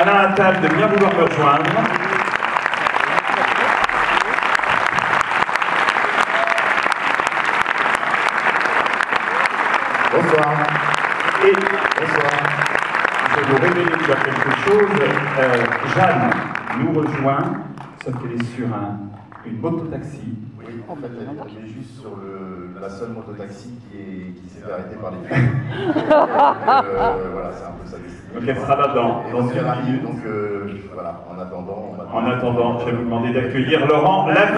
Alain Attal de bien vouloir me rejoindre. Bonsoir. Et bonsoir. Je vais vous révéler déjà quelque chose. Jeanne nous rejoint, sauf qu'elle est sur une moto-taxi. Oui, en fait, elle est juste sur la seule mototaxi qui s'est fait arrêter par les flics. Voilà, c'est un peu sa destinée. Donc elle sera là dans une minute. Donc voilà, en attendant, En attendant, je vais vous demander d'accueillir Laurent Lafitte.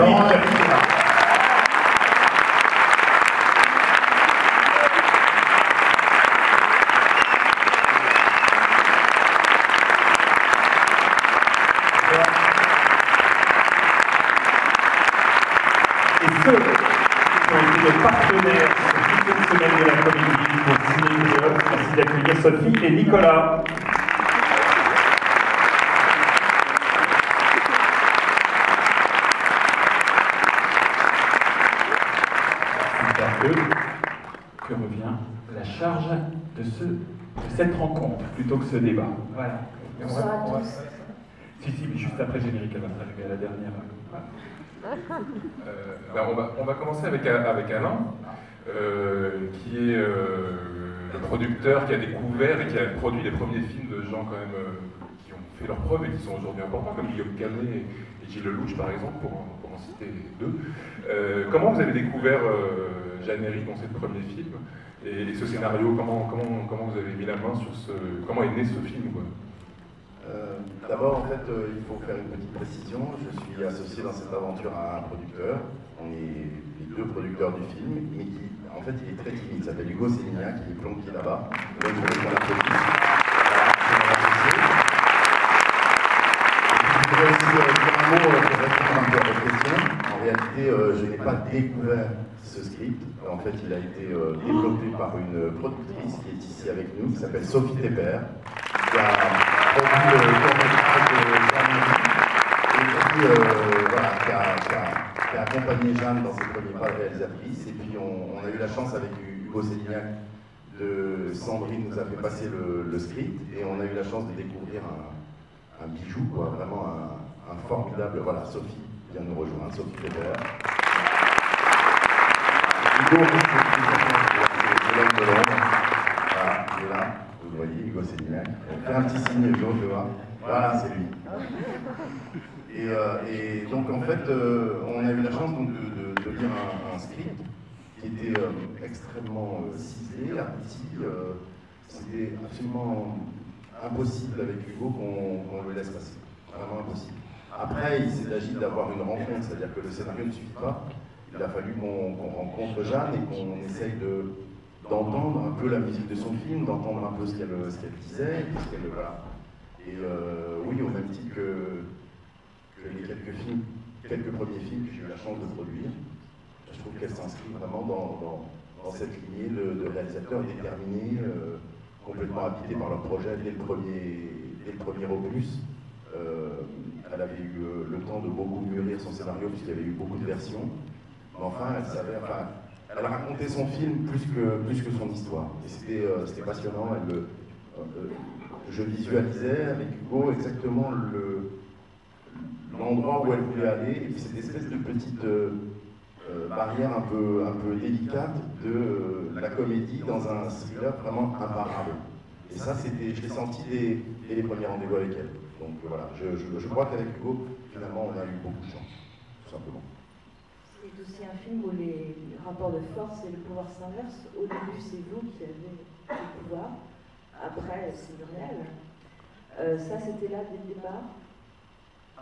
Qui ont été des partenaires sur toute cette semaine de la comédie pour Ciné Idéal. Merci d'accueillir Sophie et Nicolas. C'est à eux que revient la charge de cette rencontre plutôt que ce débat. Voilà. Bonsoir à tous. Si, mais juste après générique, elle va arriver à la dernière. On va commencer avec Alain, qui est le producteur qui a découvert et qui a produit les premiers films de gens quand même qui ont fait leurs preuves et qui sont aujourd'hui importants, comme Guillaume Canet et Gilles Lelouch par exemple, pour en citer deux. Comment vous avez découvert Jeanne Herry dans ces premiers films et ce scénario, comment vous avez mis la main sur comment est né ce film quoi? D'abord, en fait, il faut faire une petite précision. Je suis associé dans cette aventure à un producteur. On est les deux producteurs du film, mais qui, en fait, il est très timide. Il s'appelle Hugo Sélignac, qui est planqué là-bas. Là, je voudrais qu'on l'applaudisse. Voilà, c'est mon associé. Je voudrais aussi dire un mot pour répondre un peu à votre question. En réalité, je n'ai pas découvert ce script. En fait, il a été développé par une productrice qui est ici avec nous, qui s'appelle Sophie Tepper, qui a produit le court-métrage de Jeanne Herry, et puis qui a accompagné Jeanne dans ses premiers pas de réalisatrice. Et puis on a eu la chance avec Hugo Sélignac, Sandrine nous a fait passer le script, et on a eu la chance de découvrir un bijou, quoi, vraiment un formidable. Voilà, Sophie vient nous rejoindre, Sophie Tepper. Hugo, c'est l'homme de l'ombre. Voilà, il est là. Vous le voyez, Hugo Sélignac. Fais un petit signe, Hugo, je vois. Voilà, c'est lui. Et donc, en fait, on a eu la chance donc, de lire un script qui était extrêmement ciselé, abouti. C'était absolument impossible avec Hugo qu'on le laisse passer. Vraiment impossible. Après, il s'est agi d'avoir une rencontre, c'est-à-dire que le scénario ne suffit pas. Il a fallu qu'on rencontre Jeanne et qu'on essaye d'entendre un peu la musique de son film, d'entendre un peu ce qu'elle disait, voilà. Et oui, au même titre que les quelques premiers films que j'ai eu la chance de produire, je trouve qu'elle s'inscrit vraiment dans cette lignée de réalisateurs déterminés, complètement habités par leur projet dès le premier opus. Elle avait eu le temps de beaucoup mûrir son scénario puisqu'il y avait eu beaucoup de versions. Mais enfin, elle racontait son film plus que son histoire. Et c'était passionnant. Je visualisais avec Hugo exactement l'endroit où elle voulait aller, et puis cette espèce de petite barrière un peu délicate de la comédie dans un thriller vraiment imparable. Et ça, je l'ai senti dès les premiers rendez-vous avec elle. Donc voilà, je crois qu'avec Hugo, finalement, on a eu beaucoup de chance, tout simplement. C'est aussi un film où les rapports de force et le pouvoir s'inversent. Au début, c'est vous qui avez le pouvoir. Après, c'est Muriel. Ça, c'était là dès le départ?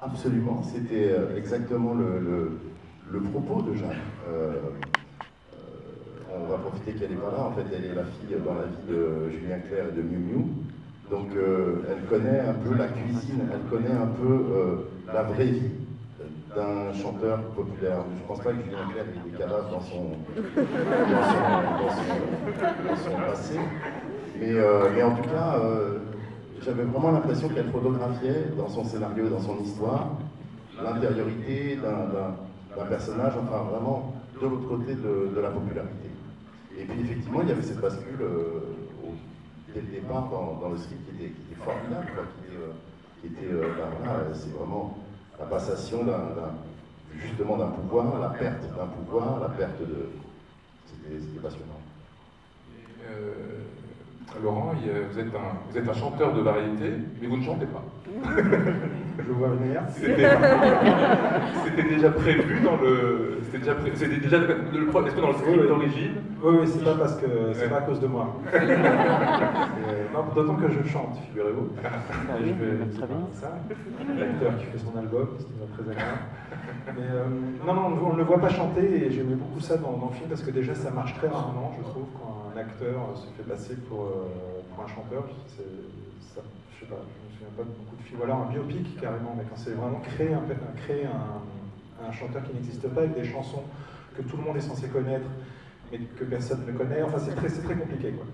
Absolument, c'était exactement le propos de Jeanne. On va profiter qu'elle n'est pas là. En fait, elle est la fille dans la vie de Julien Clerc et de Miu Miu. Donc, elle connaît un peu la cuisine, elle connaît un peu la vraie vie d'un chanteur populaire. Je ne pense pas que Julien Clerc ait des cadavres dans son passé. Mais en tout cas, j'avais vraiment l'impression qu'elle photographiait dans son scénario, dans son histoire, l'intériorité d'un personnage, enfin vraiment de l'autre côté de la popularité. Et puis effectivement, il y avait cette bascule dès le départ dans le script qui était formidable, quoi, qui était, voilà, c'est vraiment la passation justement d'un pouvoir, la perte d'un pouvoir, la perte de... C'était passionnant. Laurent, vous êtes un chanteur de variété, mais vous ne chantez pas. Je vois venir. C'était déjà prévu dans le... C'était déjà est-ce que dans le script d'origine? Oui, c'est pas parce que c'est pas à cause de moi. Non, d'autant que je chante, figurez-vous. Je vais ça. L'acteur qui fait son album, c'est très agréable. Mais non, on ne le voit pas chanter et j'aimais beaucoup ça dans le film parce que déjà ça marche très rarement, je trouve, quand un acteur se fait passer pour un chanteur. Je sais pas, je me souviens pas de beaucoup de films. Ou alors un biopic carrément, mais quand c'est vraiment créer un chanteur qui n'existe pas avec des chansons que tout le monde est censé connaître mais que personne ne connaît, enfin c'est très compliqué, quoi.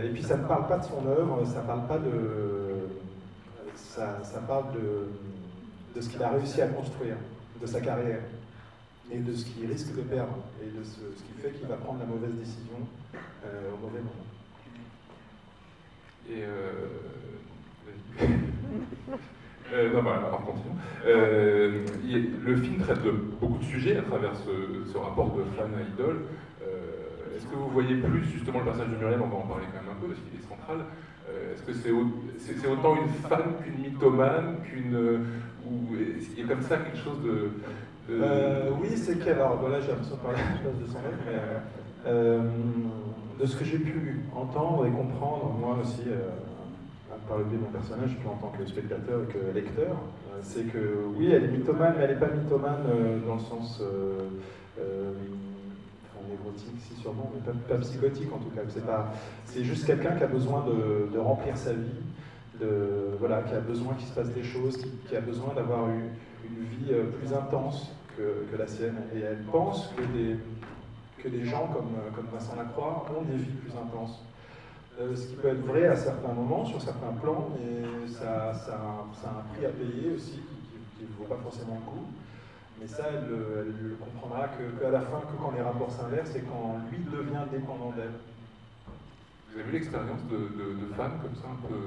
Et puis ça ne parle pas de son œuvre, ça parle pas de... Ça parle de ce qu'il a réussi à construire, de sa carrière, et de ce qu'il risque de perdre, et de ce qui fait qu'il va prendre la mauvaise décision au mauvais moment. Et non, bah, alors continuons. Le film traite de beaucoup de sujets à travers ce rapport de fan à idole. Est-ce que vous voyez plus justement le personnage de Muriel, on va en parler quand même un peu parce qu'il est central. Est-ce que c'est autant une fan qu'une mythomane, ou est-ce qu'il y a comme ça quelque chose de... Oui, c'est qu'elle, alors voilà, j'ai l'impression de parler à la place de son mec, mais de ce que j'ai pu entendre et comprendre, moi aussi, par le biais de mon personnage, puis en tant que spectateur et que lecteur, c'est que oui, elle est mythomane, mais elle n'est pas mythomane dans le sens névrotique, si sûrement, mais pas psychotique en tout cas. C'est juste quelqu'un qui a besoin de remplir sa vie, voilà, qui a besoin qu'il se passe des choses, qui a besoin d'avoir une vie plus intense que la sienne. Et elle pense que des gens comme Vincent Lacroix ont des vies plus intenses. Ce qui peut être vrai à certains moments, sur certains plans, mais ça a un prix à payer aussi, qui ne vaut pas forcément le coup. Mais ça, elle le comprendra qu'à la fin, que quand les rapports s'inversent et quand lui devient dépendant d'elle. Vous avez eu l'expérience de fans comme ça un peu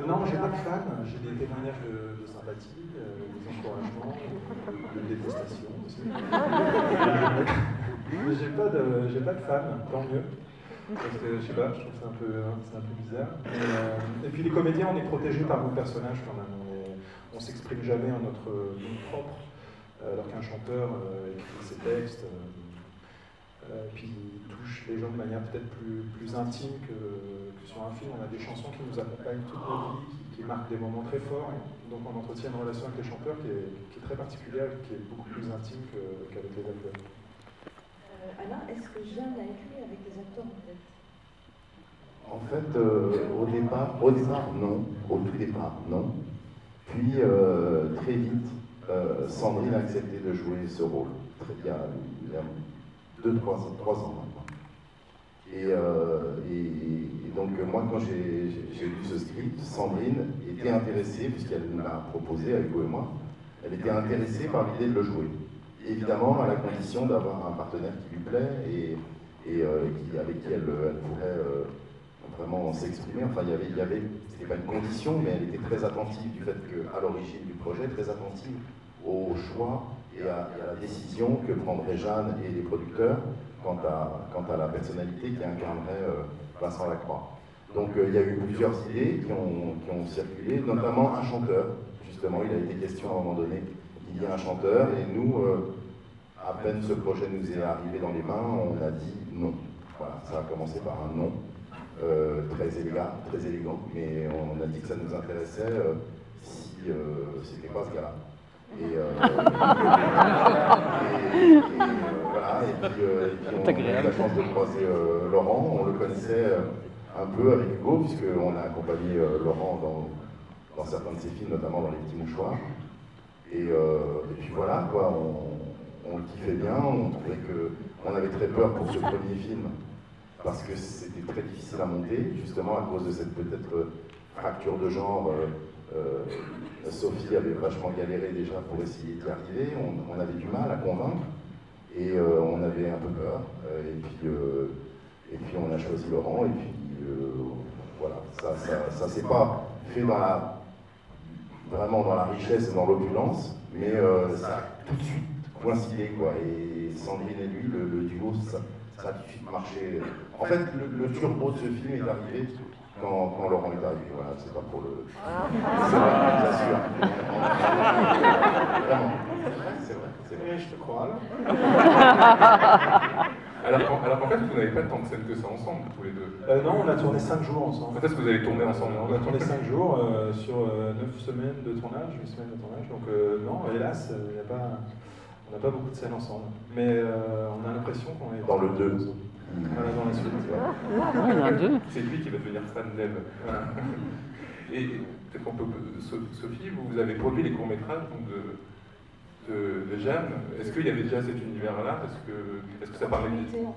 Non, j'ai pas de fans, j'ai des témoignages de sympathie, des encouragements, de détestation aussi. Mais j'ai pas de fans, tant mieux. Parce que je sais pas, je trouve que c'est un peu bizarre. Et puis les comédiens, on est protégés par nos personnages quand même. On s'exprime jamais en notre nom propre, alors qu'un chanteur écrit ses textes, puis il touche les gens de manière peut-être plus intime que sur un film. On a des chansons qui nous accompagnent toute notre vie, qui marquent des moments très forts. Donc on entretient une relation avec les chanteurs qui est très particulière et qui est beaucoup plus intime qu'avec les acteurs. Alain, est-ce que Jeanne a écrit avec des acteurs peut-être? En fait, au départ, non. Au tout départ, non. Puis, très vite, Sandrine a accepté de jouer ce rôle. Il y a 2-3 ans maintenant. Et donc, moi, quand j'ai lu ce script, Sandrine était intéressée, puisqu'elle me l'a proposé, avec Hugo et moi, elle était intéressée par l'idée de le jouer. Évidemment, à la condition d'avoir un partenaire qui lui plaît et avec qui elle pourrait vraiment s'exprimer. Enfin, c'était pas une condition, mais elle était très attentive du fait qu'à l'origine du projet, très attentive au choix et à la décision que prendraient Jeanne et les producteurs quant à la personnalité qui incarnerait Vincent Lacroix. Donc il y a eu plusieurs idées qui ont circulé, notamment un chanteur. Justement, il a été question à un moment donné qu'il y ait un chanteur, et nous, à peine ce projet nous est arrivé dans les mains, on a dit non. Voilà, ça a commencé par un non, très élégant, mais on a dit que ça nous intéressait si c'était pas ce gars-là. Voilà, et puis on a eu la chance de croiser Laurent. On le connaissait un peu avec Hugo, puisqu'on a accompagné Laurent dans certains de ses films, notamment dans Les Petits Mouchoirs. Et puis voilà, quoi, on le kiffait bien. On trouvait qu'on avait très peur pour ce premier film, parce que c'était très difficile à monter, justement à cause de cette peut-être fracture de genre. Sophie avait vachement galéré déjà pour essayer d'y arriver, on avait du mal à convaincre, et on avait un peu peur, et puis on a choisi Laurent, et puis voilà, ça s'est pas fait dans vraiment dans la richesse et dans l'opulence, mais ça a tout de suite coïncidé, quoi. Et Sandrine et lui, le duo, ça a tout de suite marché. En fait, le turbo de ce film est arrivé quand Laurent est arrivé. Voilà, c'est pas pour le. C'est vrai, bien sûr. Vraiment. C'est vrai. Oui, je te crois là. Alors qu'en fait, vous n'avez pas tant de scènes que ça ensemble, tous les deux. Non, on a tourné 5 jours ensemble. Quand est-ce que vous avez tourné ensemble? On a tourné 5 jours sur 9 semaines de tournage, 8 semaines de tournage. Donc non, hélas, on n'a pas beaucoup de scènes ensemble. Mais on a l'impression qu'on est dans le 2. Voilà, dans la suite. Ah, il y en a 2. C'est lui qui va devenir fan d'Eve. Et peut-être qu'on peut. Sophie, vous avez produit les courts-métrages de Jeanne. Est-ce qu'il y avait déjà cet univers-là? Est-ce que ça parlait de continuité? En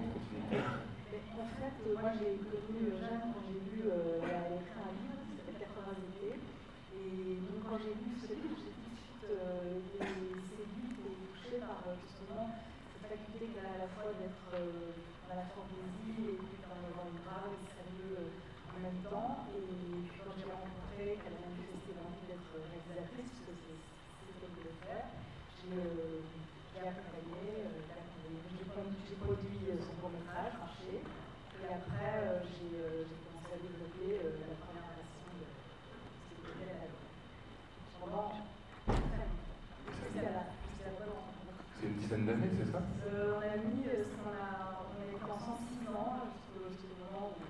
fait, moi j'ai connu Jeanne quand j'ai lu, elle a écrit un livre qui s'appelle 80 étés. Et donc quand j'ai lu ce livre, j'ai tout de suite été séduite et touchée par justement cette faculté qu'elle a à la fois d'être dans la fantaisie et puis dans le grave et le sérieux en même temps. Et puis quand j'ai rencontré, qu'elle a manifesté l'envie d'être réalisatrice, parce que c'est ce qu'elle voulait faire, j'ai accompagné, j'ai produit son court-métrage, marché, et après j'ai commencé à développer la première version de ce que c'était la pendant jusqu'à la rencontre. C'est une dizaine d'années, c'est ça? On a mis, on a été ensemble 6 ans, jusqu'au moment où,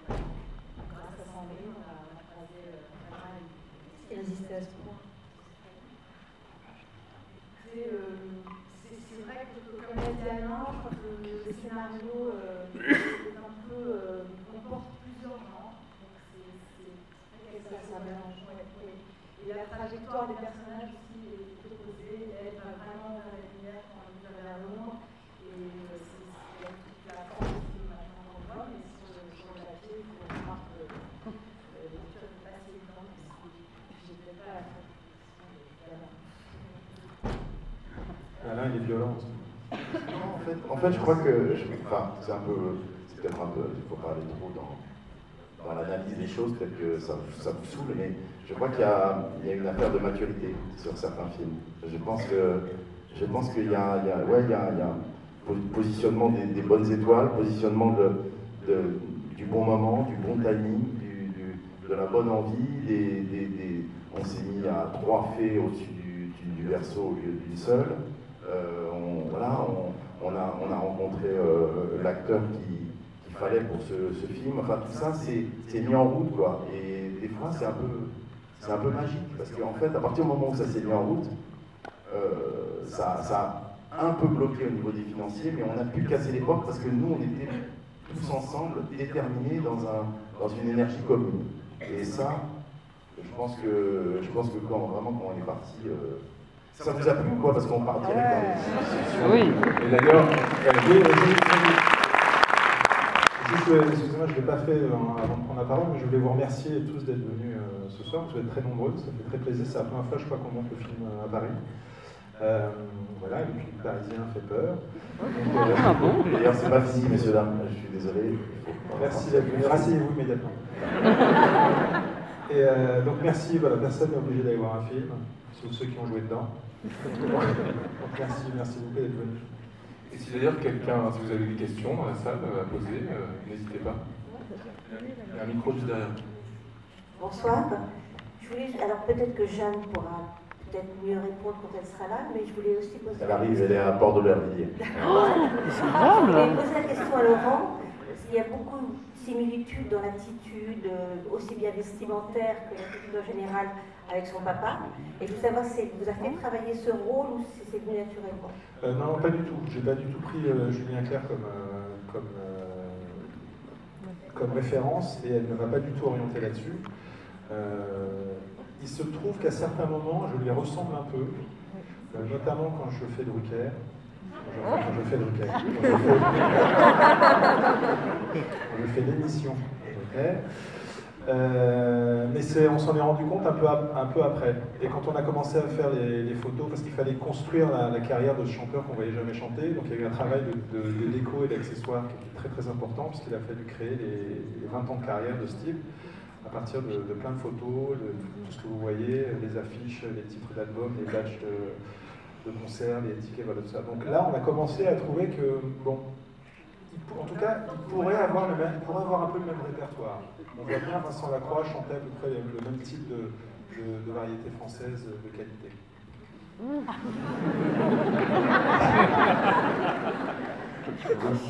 grâce à Sandrine, on a croisé Anna et résisté à ce point. C'est vrai que, comme l'a dit Alain, je crois que le scénario est un peu, comporte plusieurs genres, donc ça mélange. Et la trajectoire des personnages aussi est opposée, elle va vraiment vers la lumière quand elle va vers l'ombre, et c'est toute la force du machin qu'on voit, mais sur le papier, il faut voir que l'écriture n'est pas si évidente, parce que j'étais pas à la fin de la Alain, il est violent aussi. Non, en fait, je crois que. C'est peut-être un peu. Il ne faut pas aller trop dans l'analyse des choses, peut-être que ça vous saoule, mais je crois qu'il y a une affaire de maturité sur certains films. Je pense qu'il y a un positionnement des bonnes étoiles, positionnement du bon moment, du bon timing, de la bonne envie. On s'est mis à 3 fées au-dessus du verso au lieu d'une seule. On a rencontré l'acteur qu'il fallait pour ce film. Enfin, tout ça, c'est mis en route, quoi. Et des fois, c'est un peu magique, parce qu'en fait, à partir du moment où ça s'est mis en route, ça a un peu bloqué au niveau des financiers, mais on a pu casser les portes parce que nous, on était tous ensemble, déterminés dans une énergie commune. Et ça, je pense que quand on est parti. Ça vous a plu ou quoi? Parce qu'on part direct dans les Oui. Et d'ailleurs, excusez-moi, je ne l'ai pas fait avant de prendre la parole, mais je voulais vous remercier tous d'être venus ce soir. Vous êtes très nombreux, ça fait très plaisir. C'est la première fois, je crois, qu'on monte le film à Paris. Voilà, et puis le Parisien fait peur. Ah bon? D'ailleurs, c'est pas fini, messieurs, dames. Je suis désolé. Merci d'être venus. Rasseyez-vous immédiatement. Et donc merci, voilà, personne n'est obligé d'aller voir un film, sauf ceux qui ont joué dedans. Donc merci beaucoup d'être venus. et si d'ailleurs quelqu'un, si vous avez des questions dans la salle à poser, n'hésitez pas. Il y a un micro juste derrière. Bonsoir. Alors peut-être que Jeanne pourra peut-être mieux répondre quand elle sera là, mais je voulais aussi poser. Elle arrive, elle est à Port-de-l'Hervilliers. C'est grave, Je là. voulais poser la question à Laurent. Il y a beaucoup de similitudes dans l'attitude, aussi bien vestimentaire que l'attitude en général avec son papa. Et je veux savoir si vous a fait travailler ce rôle ou si c'est venu naturellement. Non, pas du tout. J'ai pas du tout pris Julien Clerc comme référence et elle ne m'a pas du tout orienté là-dessus. Il se trouve qu'à certains moments, je lui ressemble un peu, notamment quand je fais Drucker. Quand je fais Drucker. Quand je fais l'émission Drucker. Mais on s'en est rendu compte un peu après. Et quand on a commencé à faire les photos, parce qu'il fallait construire la carrière de ce chanteur qu'on ne voyait jamais chanter, donc il y a eu un travail de déco et d'accessoires qui était très très important, puisqu'il a fallu créer les 20 ans de carrière de Steve, à partir de plein de photos, de tout ce que vous voyez, les les affiches, les titres d'albums, les badges de concerts, les tickets, voilà tout ça. Donc là, on a commencé à trouver que, bon, en tout cas, il pourrait avoir un peu le même répertoire. On voit bien Vincent Lacroix chanter à peu près le même type de variété française de qualité.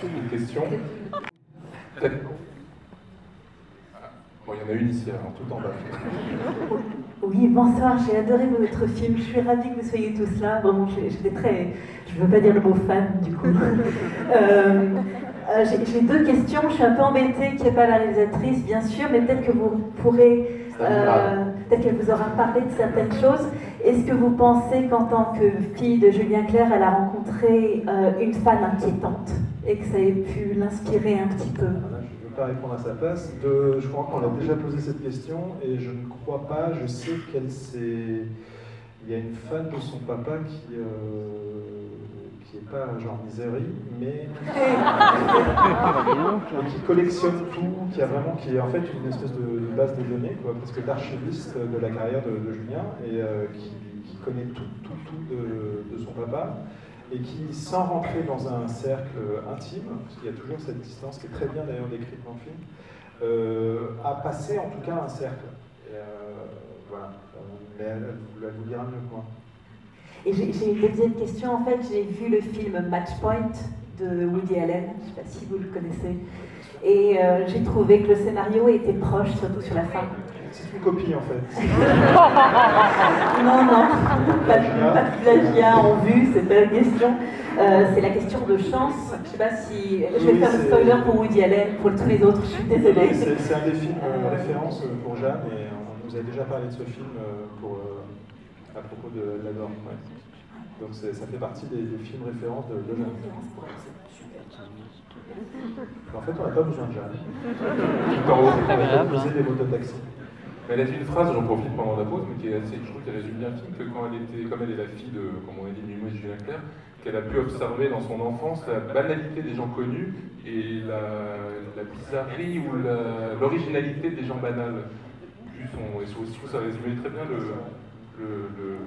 Une question? Bon, il y en a une ici, alors, tout en bas. Oui, bonsoir, j'ai adoré votre film, je suis ravie que vous soyez tous là. Bon, j'étais très, je ne veux pas dire le mot fan du coup. J'ai deux questions, je suis un peu embêtée qu'il n'y ait pas la réalisatrice, bien sûr, mais peut-être que vous pourrez, peut-être qu'elle vous aura parlé de certaines choses. Est-ce que vous pensez qu'en tant que fille de Julien Clerc, elle a rencontré une fan inquiétante et que ça ait pu l'inspirer un petit peu? Je ne veux pas répondre à sa place. Je crois qu'on a déjà posé cette question et je ne crois pas. Je sais qu'elle s'est. Il y a une fan de son papa qui est pas genre misérie, mais qui collectionne tout, qui est en fait une espèce de base de données, quoi, presque d'archiviste de la carrière de Julien, et qui connaît tout de son papa, et qui, sans rentrer dans un cercle intime, parce qu'il y a toujours cette distance qui est très bien d'ailleurs décrite dans le film, a passé en tout cas un cercle. Et, voilà. Mais elle vous dira mieux que moi. Et j'ai une deuxième question, en fait, j'ai vu le film Match Point de Woody Allen, je ne sais pas si vous le connaissez, et j'ai trouvé que le scénario était proche, surtout sur la fin. C'est une copie en fait. Non, pas de plagiat en vue, c'est pas la question. C'est la question de chance. Je ne sais pas si. Je vais faire le spoiler pour Woody Allen, pour tous les autres, je suis désolée. C'est un des films référence pour Jeanne, et on nous a déjà parlé de ce film à propos de la norme. Ouais. Donc ça fait partie des films références de Jeanne. En fait, on n'a pas besoin de Jeanne. Tout en haut, c'est agréable. On des mototaxis. Elle a dit une phrase, j'en profite pendant la pause, mais qui est assez, je trouve qu'elle résume bien le film, que comme elle est la fille de, comme on a dit, de Julien Clerc, qu'elle a pu observer dans son enfance la banalité des gens connus et la bizarrerie ou l'originalité des gens banals. Et je trouve que ça résumait très bien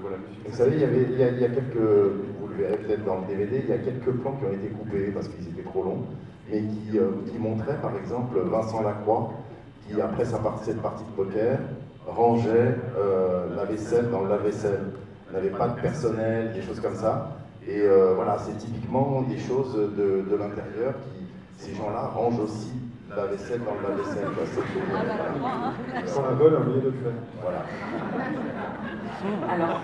voilà, le film. Vous savez, il y a quelques, vous le verrez peut-être dans le DVD, il y a quelques plans qui ont été coupés parce qu'ils étaient trop longs, mais qui montraient par exemple Vincent Lacroix, qui après cette partie de poker, rangeait la vaisselle dans le lave-vaisselle. Il n'avait pas de personnel, des choses comme ça. Et voilà, c'est typiquement des choses de l'intérieur qui, ces gens-là, rangent aussi la vaisselle dans le lave-vaisselle. Sans la bonne, on oublié de le faire. Voilà. Alors.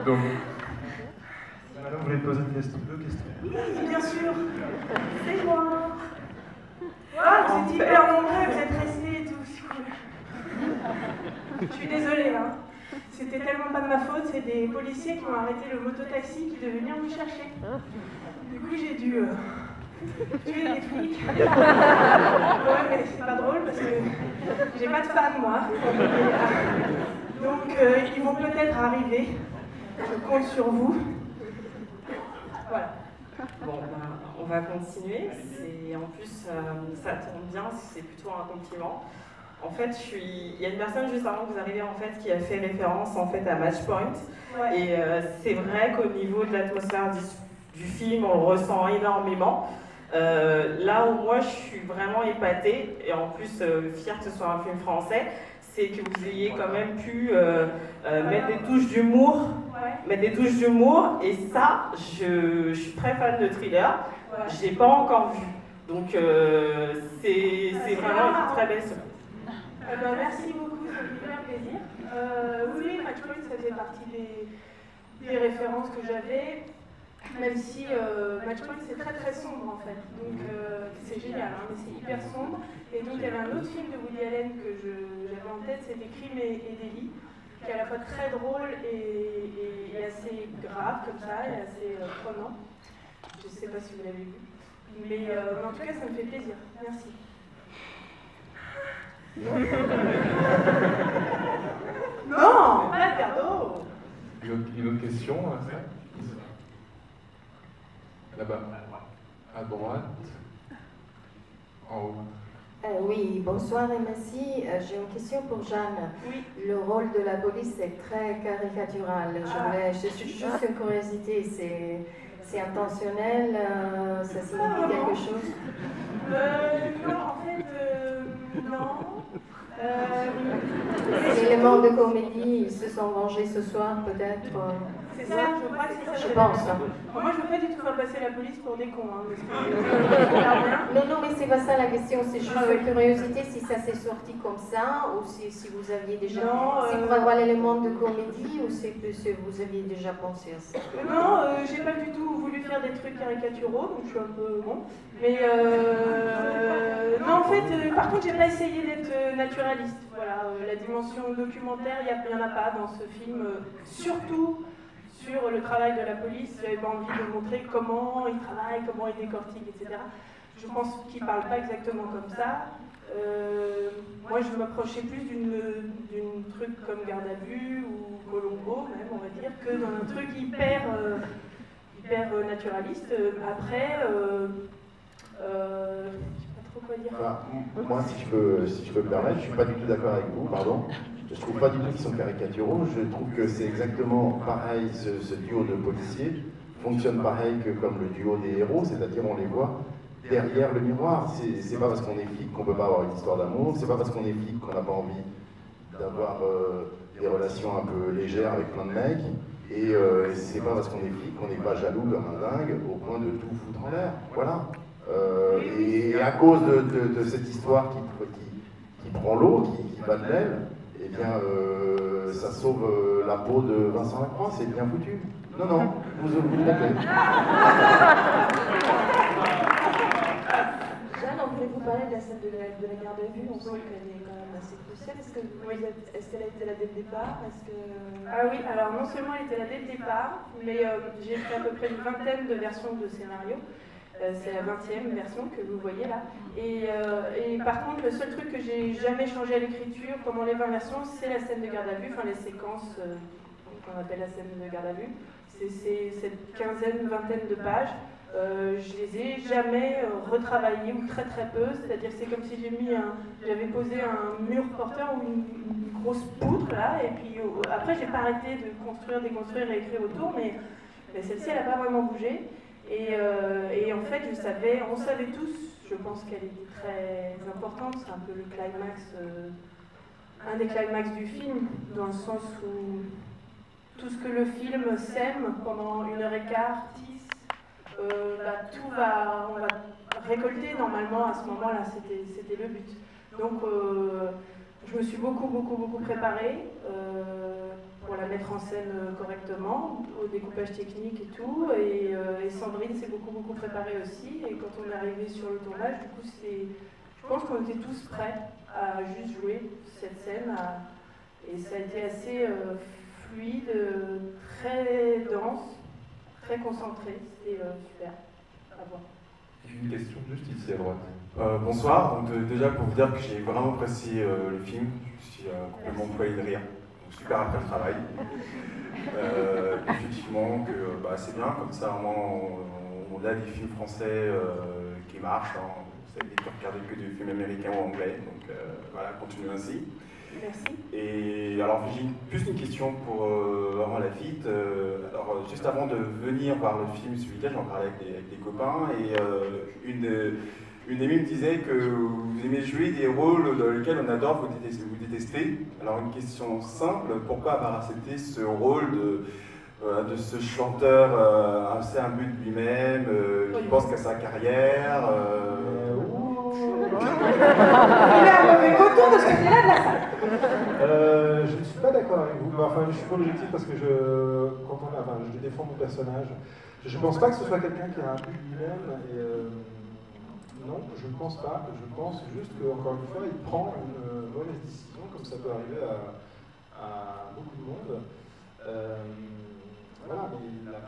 Donc, madame, vous voulez poser deux questions? Oui, bien sûr. C'est moi. Ah, vous êtes hyper nombreux, vous êtes restés et tout, c'est cool. Je suis désolée, hein. C'était tellement pas de ma faute, c'est des policiers qui ont arrêté le mototaxi qui devait venir me chercher. Du coup, j'ai dû tuer les flics. Ouais, mais c'est pas drôle parce que j'ai pas de fan, moi. Donc, ils vont peut-être arriver. Je compte sur vous. Voilà. Bon, on va continuer. En plus, ça tombe bien, c'est plutôt un compliment. En fait, il y a une personne juste avant que vous arriviez en fait qui a fait référence en fait à Match Point. Ouais. Et c'est vrai qu'au niveau de l'atmosphère du film, on le ressent énormément. Là où moi je suis vraiment épatée et en plus fière que ce soit un film français, c'est que vous ayez quand même pu mettre des touches d'humour. Mettre des touches d'humour, et ça, je suis très fan de thriller, je l'ai pas encore vu, donc c'est vraiment une très belle surprise. Merci beaucoup, ça me fait plaisir. Oui, Match Point, ça faisait partie des références que j'avais, même si Match Point c'est très très sombre en fait, donc c'est génial, hein, mais c'est hyper sombre. Et donc il y avait un autre film de Woody Allen que j'avais en tête, c'était Crime et délit, qui est à la fois très drôle et assez grave comme ça, et assez prenant. Je ne sais pas si vous l'avez vu. Mais en tout cas, ça me fait plaisir. Merci. question, là-bas, à droite, en haut. Oui, bonsoir et merci. J'ai une question pour Jeanne. Oui. Le rôle de la police est très caricatural. C'est juste une curiosité. C'est intentionnel? Ça signifie quelque chose? Non, en fait, non. Les éléments de comédie, ils se sont vengés ce soir, peut-être? C'est ça, je crois que c'est ça. Je pense. Moi, je veux pas du tout faire passer la police pour des cons. Hein, Non, mais c'est pas ça la question. C'est juste une curiosité si ça s'est sorti comme ça ou si vous aviez déjà. C'est pour avoir l'élément de comédie ou c'est plus vous aviez déjà pensé à ça? Non, j'ai pas du tout voulu faire des trucs caricaturaux, donc je suis un peu bon. Mais non, en fait, par contre, j'ai pas essayé d'être naturaliste. Voilà, la dimension documentaire, il n'y en a pas dans ce film. Surtout sur le travail de la police, j'avais pas envie de montrer comment ils travaillent, comment ils décortiquent, etc. Je pense qu'ils parlent pas exactement comme ça. Moi, je m'approchais plus d'une truc comme Garde à vue ou Colombo, même, on va dire, que d'un truc hyper naturaliste. Après, je sais pas trop quoi dire. Voilà. Moi, si je peux me permettre, je suis pas du tout d'accord avec vous, pardon. Je trouve pas du tout qu'ils sont caricaturaux. Je trouve que c'est exactement pareil, ce duo de policiers fonctionne pareil que comme le duo des héros, c'est-à-dire on les voit derrière le miroir. C'est pas parce qu'on est flic qu'on peut pas avoir une histoire d'amour, c'est pas parce qu'on est flic qu'on n'a pas envie d'avoir des relations un peu légères avec plein de mecs, et c'est pas parce qu'on est flic qu'on n'est pas jaloux comme un dingue au point de tout foutre en l'air. Voilà. Et à cause de cette histoire qui prend l'eau, qui bat de l'aile, eh bien, ça sauve la peau de Vincent Lacroix, c'est bien foutu. Non, vous trompez. Jeanne, on voulait vous parler de la scène de la garde à vue. On sent qu'elle est quand même assez cruciale. Est-ce qu'elle a été là dès le départ? Ah oui, alors non seulement elle était là dès le départ, mais j'ai fait à peu près une vingtaine de versions de scénario. C'est la 20e version que vous voyez là. Et par contre, le seul truc que j'ai jamais changé à l'écriture pendant les 20 versions, c'est la scène de garde à vue, enfin les séquences qu'on appelle la scène de garde à vue. C'est cette quinzaine, vingtaine de pages. Je les ai jamais retravaillées ou très peu. C'est-à-dire que c'est comme si j'avais posé un mur porteur ou une grosse poutre là, et puis après j'ai pas arrêté de construire, déconstruire et écrire autour, mais celle-ci elle n'a pas vraiment bougé. Et en fait, on savait tous, je pense qu'elle était très importante, c'est un peu le climax, un des climax du film, dans le sens où tout ce que le film sème pendant 1h15 tisse, on va récolter normalement à ce moment-là, c'était le but. Donc je me suis beaucoup préparée pour la mettre en scène correctement, au découpage technique et tout, et Sandrine s'est beaucoup préparée aussi, et quand on est arrivé sur le tournage, du coup je pense qu'on était tous prêts à juste jouer cette scène, et ça a été assez fluide, très dense, très concentré, c'était super à voir. Une question juste ici à droite. Bonsoir, donc déjà pour vous dire que j'ai vraiment apprécié le film, je suis complètement poilé de rire, donc super après le travail. Effectivement que c'est bien, comme ça au moins on a des films français qui marchent, hein. Vous savez que regarder que des films américains ou anglais, donc voilà, continuez ainsi. Merci. Et alors j'ai plus une question pour Laurent Lafitte. Alors juste avant de venir voir le film ce week-end, j'en parlais avec des copains, et une des me disait que vous aimez jouer des rôles dans lesquels on adore vous détester. Alors une question simple, pourquoi avoir accepté ce rôle de ce chanteur assez imbu de lui-même, qui pense qu'à sa carrière Il a un mauvais retour de ce côté-là de la salle. Je ne suis pas d'accord avec vous. Enfin, je suis pas objectif parce que je défends mon personnage. Je ne pense pas que ce soit quelqu'un qui a un but de lui-même. Non, je ne pense pas. Je pense juste qu'encore une fois, il prend une mauvaise décision, comme ça peut arriver à beaucoup de monde. Voilà, mais il l'a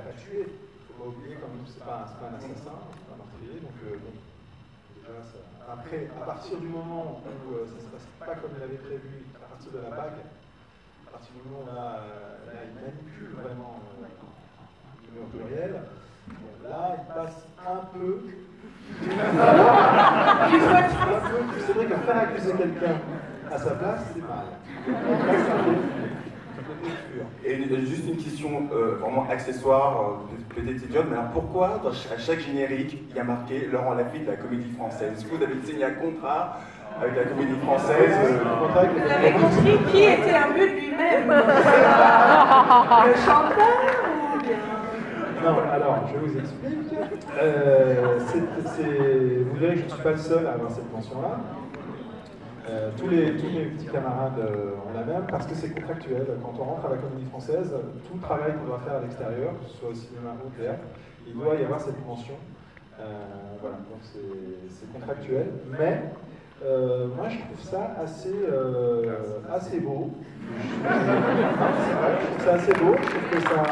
pas tué. Il ne faut pas oublier quand même que ce n'est pas un assassin, c'est pas un meurtrier. Donc, déjà, après, à partir du moment où ça ne se passe pas comme il avait prévu, à partir de la bague, à partir du moment où là, il manipule vraiment le pluriel, là, il passe un peu. C'est vrai que faire accuser quelqu'un à sa place, c'est mal. Et juste une question vraiment accessoire, peut-être idiote, mais alors pourquoi à chaque générique il y a marqué Laurent Lafitte de la Comédie Française? Est-ce que vous avez signé un contrat avec la Comédie Française? Vous avez compris qui était imbu de lui-même? Le chanteur ou bien? Non, alors je vous explique. Vous verrez que je ne suis pas le seul à avoir cette mention-là. Tous mes petits camarades ont la même parce que c'est contractuel. Quand on rentre à la Comédie Française, tout le travail qu'on doit faire à l'extérieur, que ce soit au cinéma ou au théâtre, il doit y avoir cette mention. Voilà, donc c'est contractuel. Mais moi je trouve ça assez beau. C'est vrai, je trouve ça assez beau. Je trouve que ça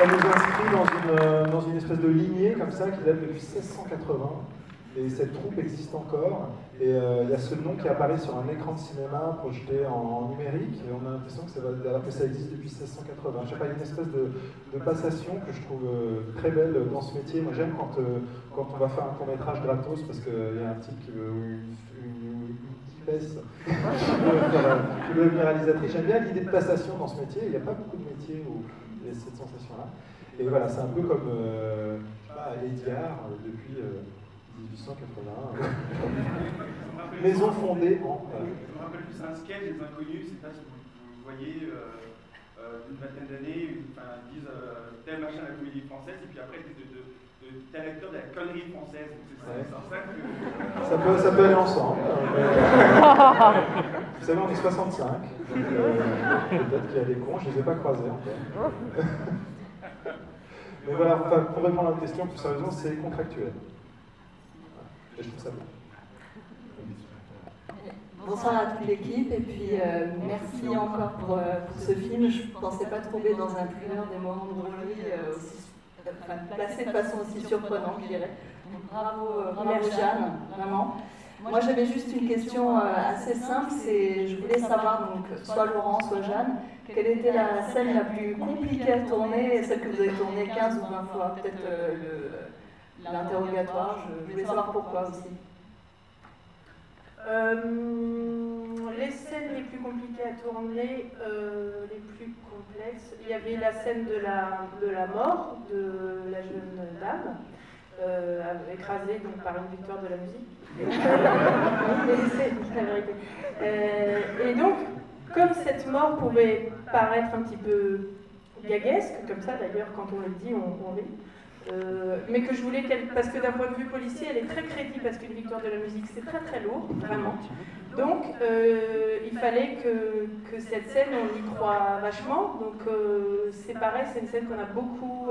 nous inscrit dans une espèce de lignée comme ça qui date depuis 1680. Et cette troupe existe encore, et il y a ce nom qui apparaît sur un écran de cinéma projeté en numérique, et on a l'impression que ça existe depuis 1680. Je sais pas, il y a une espèce de passation que je trouve très belle dans ce métier. Moi j'aime quand on va faire un court-métrage gratos, parce qu'il y a un type qui veut une tipesse qui veut devenir réalisatrice. J'aime bien l'idée de passation dans ce métier, il n'y a pas beaucoup de métiers où il y a cette sensation-là. Et voilà, c'est un peu comme, je sais pas, Ediard, depuis... 1881. Maison fondée en... Je me rappelle plus, c'est un sketch des Inconnus, c'est pas si vous voyez d'une vingtaine d'années, ils disent tel machin à la Comédie Française, et puis après de tel acteur de la connerie française. C'est ça que... Ça peut aller ensemble. Vous savez, on est 65, donc peut-être qu'il y a des cons, je ne les ai pas croisés encore. Mais voilà, enfin, pour répondre à la question, plus sérieusement, c'est contractuel. Et je trouve ça bien. Bonsoir à toute l'équipe et puis merci encore pour ce film. Je ne pensais pas trouver dans un thriller des moments de drôlerie placés de façon aussi surprenante, je dirais. Bravo Jeanne, vraiment. Moi j'avais juste une question assez simple, je voulais savoir, donc soit Laurent, soit Jeanne, quelle était la scène la plus compliquée à tourner, celle que vous avez tournée 15 ou 20 fois, peut-être l'interrogatoire, je voulais savoir pourquoi aussi. Les scènes les plus compliquées à tourner, les plus complexes, il y avait la scène de la mort de la jeune dame, écrasée donc, par une victoire de la musique. C'est la vérité. Et donc, comme cette mort pouvait paraître un petit peu gaguesque, comme ça d'ailleurs, quand on le dit, on rit. Mais que je voulais qu'elle, parce que d'un point de vue policier, elle est très crédible, parce qu'une victoire de la musique, c'est très très lourd, vraiment. Donc, il fallait que cette scène, on y croit vachement. Donc, c'est pareil, c'est une scène qu'on a beaucoup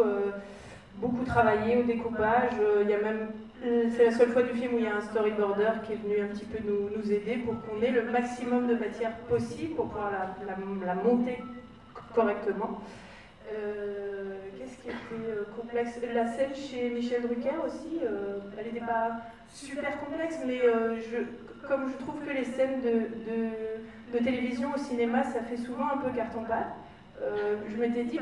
travaillé au découpage. Il y a même, c'est la seule fois du film où il y a un storyboarder qui est venu un petit peu nous aider pour qu'on ait le maximum de matière possible pour pouvoir la monter correctement. Qu'est-ce qui était complexe? La scène chez Michel Drucker aussi, elle n'était pas super complexe, mais comme je trouve que les scènes de télévision au cinéma, ça fait souvent un peu carton-pâte, je m'étais dit,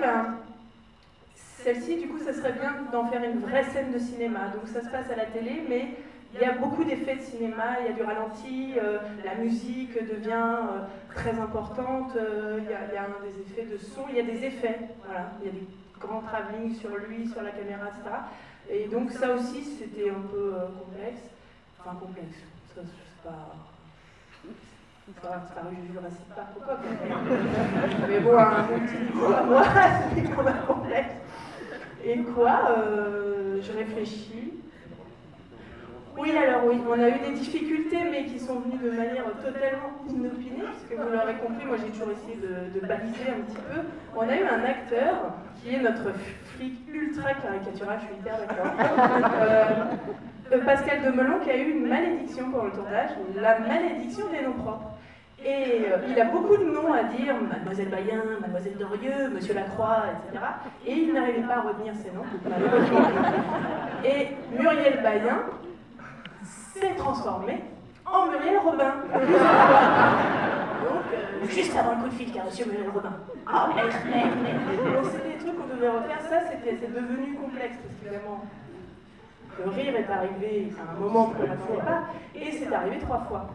celle-ci, du coup, ça serait bien d'en faire une vraie scène de cinéma. Donc ça se passe à la télé, mais il y a beaucoup d'effets de cinéma, il y a du ralenti, la musique devient très importante, il y a des effets de son, il y a des effets, voilà, il y a des grands travelling sur lui, sur la caméra, etc. Et donc ça aussi, c'était un peu complexe. Enfin, complexe, ça, c'est pas... C'est pas Jurassic Park ou quoi, mais bon, un petit niveau à moi, c'était quand même complexe. Et quoi, je réfléchis. Oui, alors oui, on a eu des difficultés, mais qui sont venues de manière totalement inopinée, parce que vous l'aurez compris, moi j'ai toujours essayé de baliser un petit peu. On a eu un acteur, qui est notre flic ultra caricatural, je suis hyper d'accord, Pascal Demelon, qui a eu une malédiction pour le tournage, la malédiction des noms propres. Et il a beaucoup de noms à dire, Mademoiselle Bayen, Mademoiselle Dorieux, Monsieur Lacroix, etc. Et il n'arrivait pas à retenir ces noms, malheureusement. Et Muriel Bayen s'est transformée en Muriel Robin. juste avant le coup de fil qu'a reçu Robin. Ah merde. Donc c'était des trucs qu'on devait refaire, ça c'est devenu complexe parce que vraiment le rire est arrivé à un moment qu'on n'attendait pas et c'est arrivé 3 fois.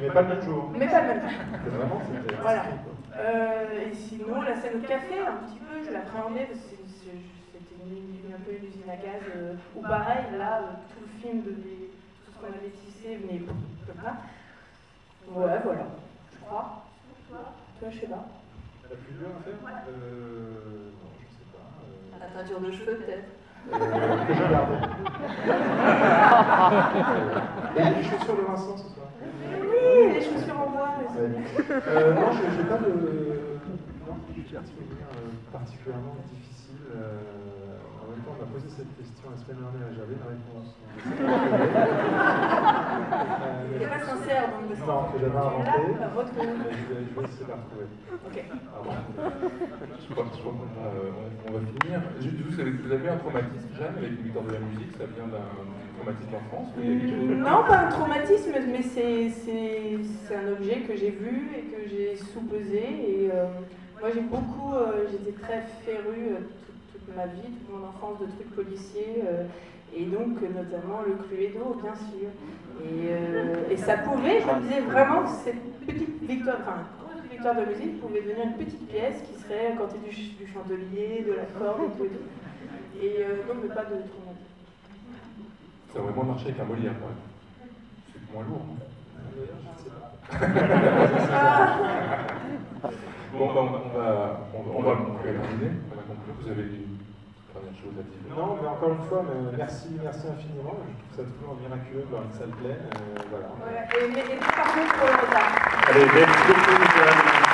Mais pas le même jour. Mais pas le même jour. Vraiment, c'était. Voilà. Et sinon, la scène au café, un petit peu, je l'appréhendais parce que c'était un peu une usine à gaz. Ou pareil, là, tout le film, tout ce qu'on avait tissé venait comme ça. Ouais, voilà, je crois. Toi, je sais pas. La plus dure à faire non, je sais pas. La teinture de cheveux, peut-être. Que je garde. Et les chaussures de Vincent ce soir. Oui, les chaussures en bois, mais c'est bien. Non, j'ai pas de souvenir particulièrement difficile. En même temps, on m'a posé cette question la semaine dernière et j'avais une réponse. Il n'est pas sincère, donc. Non, que j'avais inventé. Là, je vais essayer de la retrouver. Ok. Je crois qu'on va finir. Vous avez un traumatisme, Jeanne, avec une victoire de la musique? Ça vient d'un traumatisme en France? Non, pas un traumatisme, mais c'est un objet que j'ai vu et que j'ai sous-pesé. Et moi, j'étais très férue toute ma vie, toute mon enfance de trucs policiers. Et donc, notamment le Cluedo, bien sûr. Et ça pouvait, je me disais vraiment que cette petite victoire, enfin, grosse victoire de la musique pouvait devenir une petite pièce qui serait quand du chandelier, de la corde et tout. Et non, mais pas de traumatisme. Ça a vraiment marché avec un Molière, quand même. C'est moins lourd. Bon, on va terminer. Vous avez une dernière chose à dire? Non, mais encore une fois, merci infiniment. Je trouve ça toujours miraculeux de voir une salle pleine. Voilà. Ouais, et pardon pour le retard. Allez, merci beaucoup, Michel.